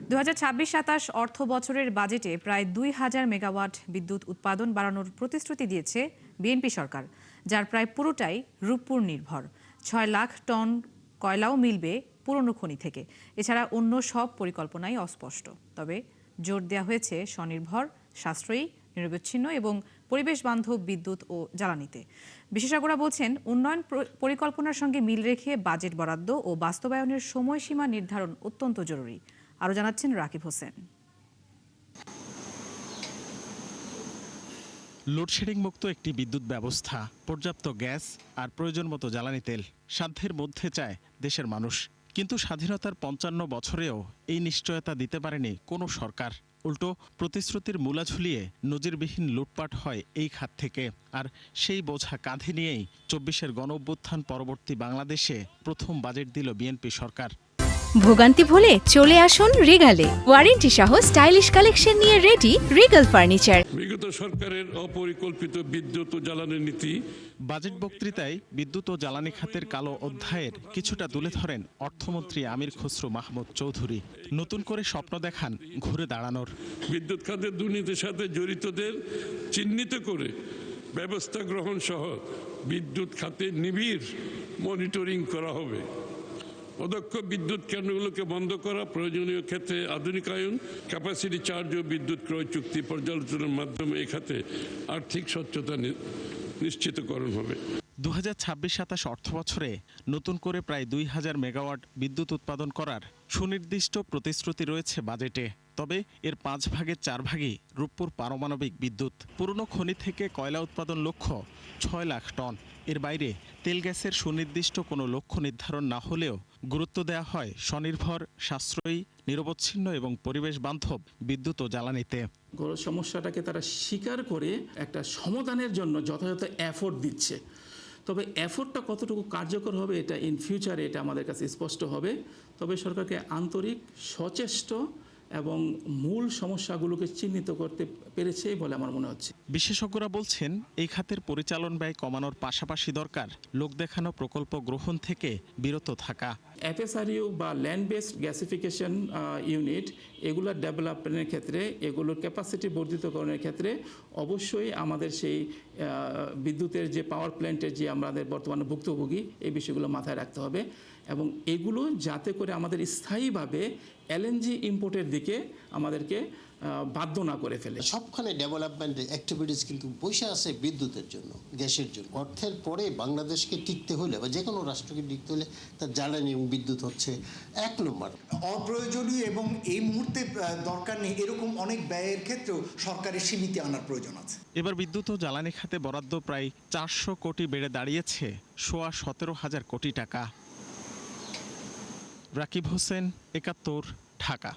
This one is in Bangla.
2026-27 অর্থ বছরের বাজেটে প্রায় 2000 মেগাওয়াট বিদ্যুৎ উৎপাদন বাড়ানোর প্রতিশ্রুতি দিয়েছে বিএনপি সরকার, যার প্রায় পুরোটাই রূপপুর নির্ভর। 6 লাখ টন কয়লাও মিলবে পুরনো খনি থেকে। এছাড়া অন্য সব পরিকল্পনাই অস্পষ্ট। তবে জোর দেওয়া হয়েছে স্বনির্ভর, সাশ্রয়ী, নিরবচ্ছিন্ন এবং পরিবেশ বান্ধব বিদ্যুৎ ও জ্বালানিতে। বিশেষজ্ঞরা বলছেন, উন্নয়ন পরিকল্পনার সঙ্গে মিল রেখে বাজেট বরাদ্দ ও বাস্তবায়নের সময়সীমা নির্ধারণ অত্যন্ত জরুরি। আরও জানাচ্ছেন রাকিব হোসেন। লোডশেডিং মুক্ত একটি বিদ্যুৎ ব্যবস্থা, পর্যাপ্ত গ্যাস আর প্রয়োজন মতো জ্বালানি তেল সাধ্যের মধ্যে চায় দেশের মানুষ। কিন্তু স্বাধীনতার 55 বছরেও এই নিশ্চয়তা দিতে পারেনি কোনো সরকার। উল্টো প্রতিশ্রুতির মূলা ঝুলিয়ে নজিরবিহীন লুটপাট হয় এই খাত থেকে। আর সেই বোঝা কাঁধে নিয়েই 24-এর গণঅভ্যুত্থান পরবর্তী বাংলাদেশে প্রথম বাজেট দিল বিএনপি সরকার। ভোগান্তি ভুলে চলে আসুন রিগালে। ওয়ারেন্টি সহ স্টাইলিশ কালেকশন নিয়ে রেডি রিগাল ফার্নিচার। বিগত সরকারের অপরিকল্পিত বিদ্যুৎ ও জ্বালানি নীতি। বাজেট বক্তৃতায় বিদ্যুৎ ও জ্বালানি খাতের কালো অধ্যায়ের কিছুটা তুলে ধরেন অর্থমন্ত্রী আমির খসরু মাহমুদ চৌধুরী। নতুন করে স্বপ্ন দেখান ঘুরে দাঁড়ানোর। বিদ্যুৎ খাতের দুর্নীতির সাথে জড়িতদের চিহ্নিত করে ব্যবস্থা গ্রহণ সহ বিদ্যুৎ খাতে নিবিড় মনিটরিং করা হবে। অদক্ষ বিদ্যুৎ কেন্দ্রগুলোকে বন্ধ করা, প্রয়োজনীয় ক্ষেত্রে আধুনিকায়ন, ক্যাপাসিটি চার্জ ও বিদ্যুৎ ক্রয় চুক্তি পর্যালোচনার মাধ্যমে এই খাতে আর্থিক স্বচ্ছতা নিশ্চিতকরণ হবে। 2026-27 অর্থ বছরে নতুন করে প্রায় 2000 মেগাওয়াট বিদ্যুৎ উৎপাদন করার সুনির্দিষ্ট প্রতিশ্রুতি রয়েছে বাজেটে। তবে এর 5 ভাগের 4 ভাগই রূপপুর পারমাণবিক বিদ্যুৎ। পুরনো খনি থেকে কয়লা উৎপাদন লক্ষ্য 6 লাখ টন। এর বাইরে তেল গ্যাসের সুনির্দিষ্ট কোনো লক্ষ্য নির্ধারণ না হলেও গুরুত্ব দেওয়া হয় স্বনির্ভর, সাশ্রয়ী, নিরবচ্ছিন্ন এবং পরিবেশ বান্ধব বিদ্যুৎ ও জ্বালানিতে। সমস্যাটাকে তারা স্বীকার করে একটা সমাধানের জন্য যথাযথ এফোর্ট দিচ্ছে। তবে এফোর্টটা কতটুকু কার্যকর হবে এটা ইন ফিউচারে এটা আমাদের কাছে স্পষ্ট হবে। তবে সরকারকে আন্তরিক, সচেষ্ট এবং মূল সমস্যাগুলোকে চিহ্নিত করতে পেরেছে বলে আমার মনে হচ্ছে। বিশেষজ্ঞরা বলছেন, এই খাতের পরিচালন ব্যয় কমানোর পাশাপাশি দরকার লোক দেখানো প্রকল্প গ্রহণ থেকে বিরত থাকা। এফএসআরইউ বা ল্যান্ড বেসড গ্যাসিফিকেশন ইউনিট এগুলোর ডেভেলপমেন্টের ক্ষেত্রে, এগুলোর ক্যাপাসিটি বর্ধিতকরণের ক্ষেত্রে অবশ্যই আমাদের সেই বিদ্যুতের যে পাওয়ার প্ল্যান্টের যে আমাদের বর্তমানে ভুক্তভোগী, এই বিষয়গুলো মাথায় রাখতে হবে এবং এগুলো যাতে করে আমাদের স্থায়ীভাবে এলএনজি ইম্পোর্টের দিকে আমাদেরকে বাধ্য না করে ফেলে। সবখানে ডেভেলপমেন্টের অ্যাক্টিভিটিস কিন্তু বসে আছে বিদ্যুতের জন্য, গ্যাসের জন্য। অর্থের পরে বাংলাদেশকে টিকতে হলে বা যে কোনো রাষ্ট্রকে টিকতে হলে তার জ্বালানি এবং বিদ্যুৎ হচ্ছে 1 নম্বর। অপ্রয়োজনীয় এবং এই মুহূর্তে দরকার নেই এরকম অনেক ব্যয়ের ক্ষেত্রেও সরকারের সীমিত আনার প্রয়োজন আছে। এবার বিদ্যুৎ ও জ্বালানি খাতে বরাদ্দ প্রায় 400 কোটি বেড়ে দাঁড়িয়েছে 17,500 কোটি টাকা। রাকিব হোসেন, 71, ঢাকা।